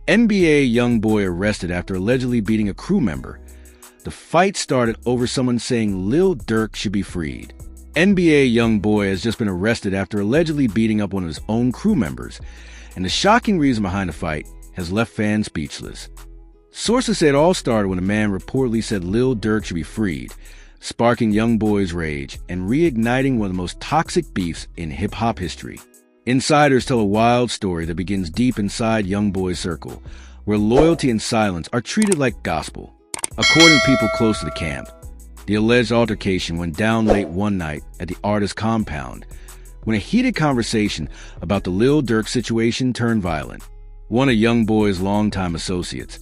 NBA YoungBoy arrested after allegedly beating a crew member. The fight started over someone saying Lil Durk should be freed. NBA YoungBoy has just been arrested after allegedly beating up one of his own crew members, and the shocking reason behind the fight has left fans speechless. Sources say it all started when a man reportedly said Lil Durk should be freed, sparking YoungBoy's rage and reigniting one of the most toxic beefs in hip-hop history. Insiders tell a wild story that begins deep inside YoungBoy's circle, where loyalty and silence are treated like gospel. According to people close to the camp, the alleged altercation went down late one night at the artist's compound, when a heated conversation about the Lil Durk situation turned violent. One of YoungBoy's longtime associates,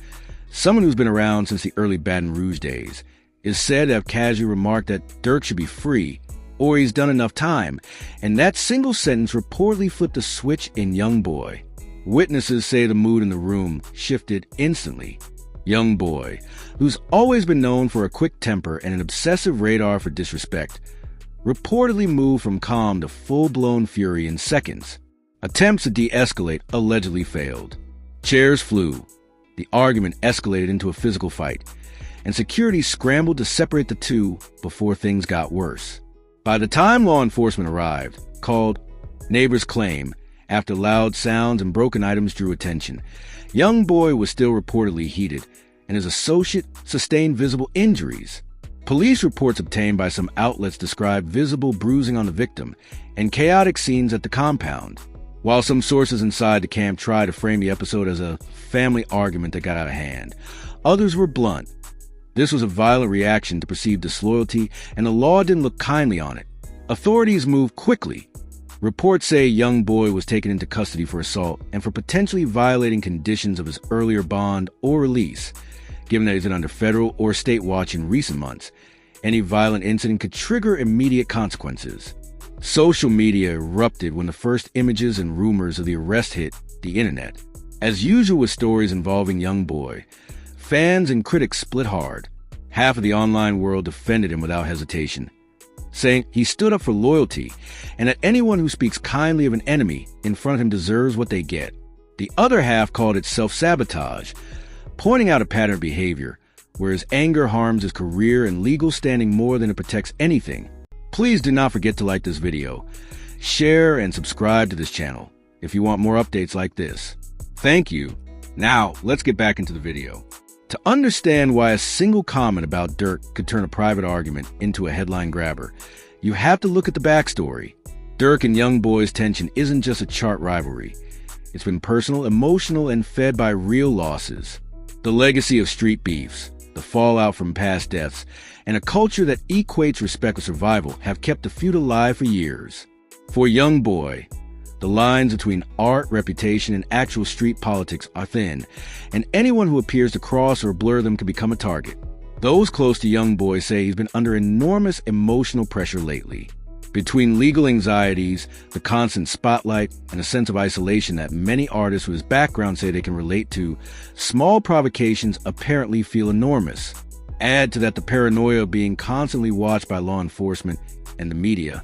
someone who's been around since the early Baton Rouge days, is said to have casually remarked that Durk should be free, or he's done enough time, and that single sentence reportedly flipped a switch in YoungBoy. Witnesses say the mood in the room shifted instantly. YoungBoy, who's always been known for a quick temper and an obsessive radar for disrespect, reportedly moved from calm to full-blown fury in seconds. Attempts to de-escalate allegedly failed. Chairs flew. The argument escalated into a physical fight, and security scrambled to separate the two before things got worse. By the time law enforcement arrived, called neighbors claim, after loud sounds and broken items drew attention, YoungBoy was still reportedly heated, and his associate sustained visible injuries. Police reports obtained by some outlets described visible bruising on the victim and chaotic scenes at the compound. While some sources inside the camp tried to frame the episode as a family argument that got out of hand, others were blunt. This was a violent reaction to perceived disloyalty, and the law didn't look kindly on it. Authorities moved quickly. Reports say YoungBoy was taken into custody for assault and for potentially violating conditions of his earlier bond or release. Given that he's been under federal or state watch in recent months, any violent incident could trigger immediate consequences. Social media erupted when the first images and rumors of the arrest hit the internet. As usual with stories involving YoungBoy, fans and critics split hard. Half of the online world defended him without hesitation, saying he stood up for loyalty and that anyone who speaks kindly of an enemy in front of him deserves what they get. The other half called it self-sabotage, pointing out a pattern of behavior where his anger harms his career and legal standing more than it protects anything. Please do not forget to like this video, share, and subscribe to this channel if you want more updates like this. Thank you. Now, let's get back into the video. To understand why a single comment about Durk could turn a private argument into a headline grabber, you have to look at the backstory. Durk and YoungBoy's tension isn't just a chart rivalry. It's been personal, emotional, and fed by real losses. The legacy of street beefs, the fallout from past deaths, and a culture that equates respect with survival have kept the feud alive for years. For YoungBoy, the lines between art, reputation, and actual street politics are thin, and anyone who appears to cross or blur them can become a target. Those close to YoungBoy say he's been under enormous emotional pressure lately. Between legal anxieties, the constant spotlight, and a sense of isolation that many artists with his background say they can relate to, small provocations apparently feel enormous. Add to that the paranoia of being constantly watched by law enforcement and the media,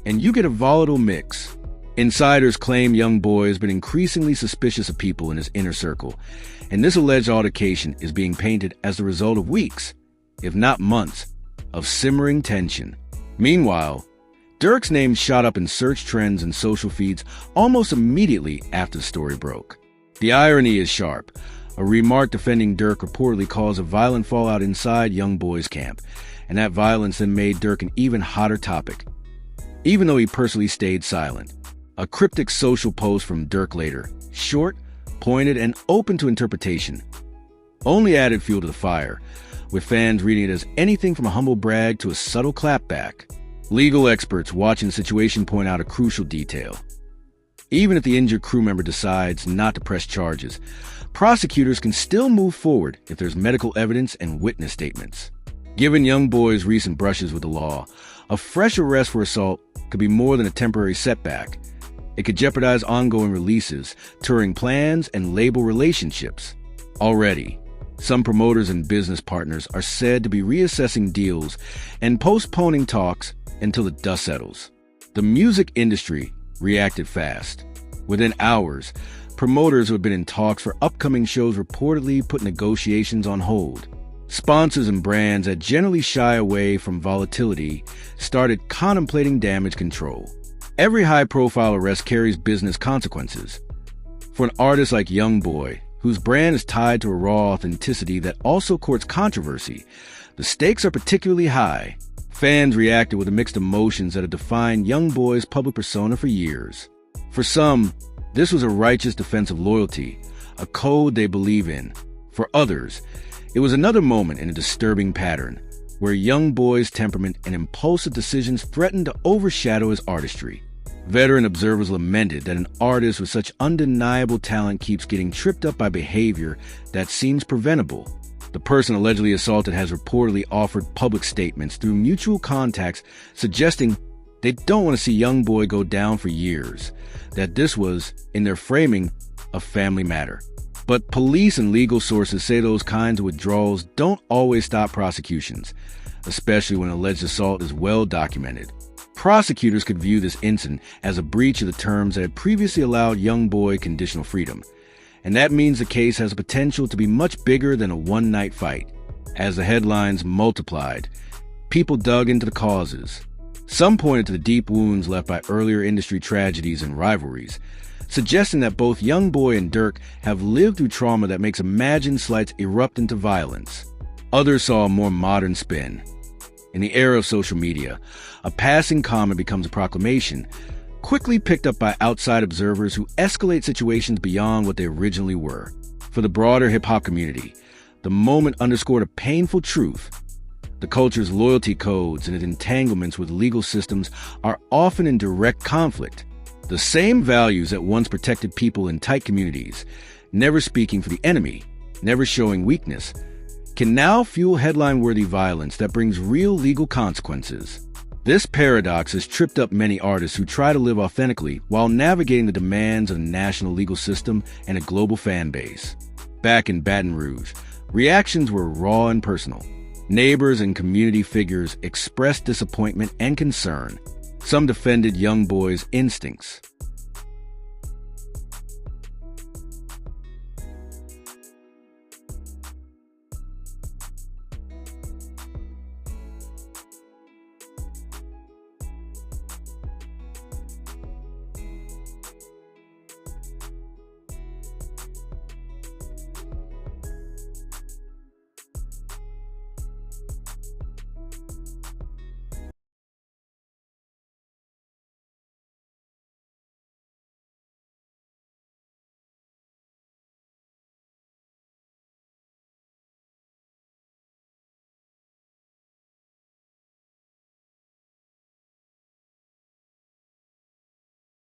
and you get a volatile mix. Insiders claim YoungBoy has been increasingly suspicious of people in his inner circle, and this alleged altercation is being painted as the result of weeks, if not months, of simmering tension. Meanwhile, Durk's name shot up in search trends and social feeds almost immediately after the story broke. The irony is sharp. A remark defending Durk reportedly caused a violent fallout inside YoungBoy's camp, and that violence then made Durk an even hotter topic, even though he personally stayed silent. A cryptic social post from Durk later, short, pointed, and open to interpretation, only added fuel to the fire, with fans reading it as anything from a humble brag to a subtle clapback. Legal experts watching the situation point out a crucial detail. Even if the injured crew member decides not to press charges, prosecutors can still move forward if there's medical evidence and witness statements. Given YoungBoy's recent brushes with the law, a fresh arrest for assault could be more than a temporary setback. It could jeopardize ongoing releases, touring plans, and label relationships. Already, some promoters and business partners are said to be reassessing deals and postponing talks until the dust settles. The music industry reacted fast. Within hours, Promoters who had been in talks for upcoming shows reportedly put negotiations on hold. Sponsors and brands that generally shy away from volatility started contemplating damage control. Every high-profile arrest carries business consequences. For an artist like YoungBoy, whose brand is tied to a raw authenticity that also courts controversy, the stakes are particularly high. Fans reacted with the mixed emotions that have defined YoungBoy's public persona for years. For some, this was a righteous defense of loyalty, a code they believe in. For others, it was another moment in a disturbing pattern, where YoungBoy's temperament and impulsive decisions threatened to overshadow his artistry. Veteran observers lamented that an artist with such undeniable talent keeps getting tripped up by behavior that seems preventable. The person allegedly assaulted has reportedly offered public statements through mutual contacts suggesting they don't want to see YoungBoy go down for years, that this was, in their framing, a family matter. But police and legal sources say those kinds of withdrawals don't always stop prosecutions, especially when alleged assault is well documented. Prosecutors could view this incident as a breach of the terms that had previously allowed YoungBoy conditional freedom. And that means the case has the potential to be much bigger than a one-night fight. As the headlines multiplied, people dug into the causes. Some pointed to the deep wounds left by earlier industry tragedies and rivalries, suggesting that both YoungBoy and Durk have lived through trauma that makes imagined slights erupt into violence. Others saw a more modern spin. In the era of social media, a passing comment becomes a proclamation, quickly picked up by outside observers who escalate situations beyond what they originally were. For the broader hip-hop community, the moment underscored a painful truth. The culture's loyalty codes and its entanglements with legal systems are often in direct conflict. The same values that once protected people in tight communities, never speaking for the enemy, never showing weakness, can now fuel headline-worthy violence that brings real legal consequences. This paradox has tripped up many artists who try to live authentically while navigating the demands of the national legal system and a global fan base. Back in Baton Rouge, reactions were raw and personal. Neighbors and community figures expressed disappointment and concern. Some defended YoungBoy's instincts,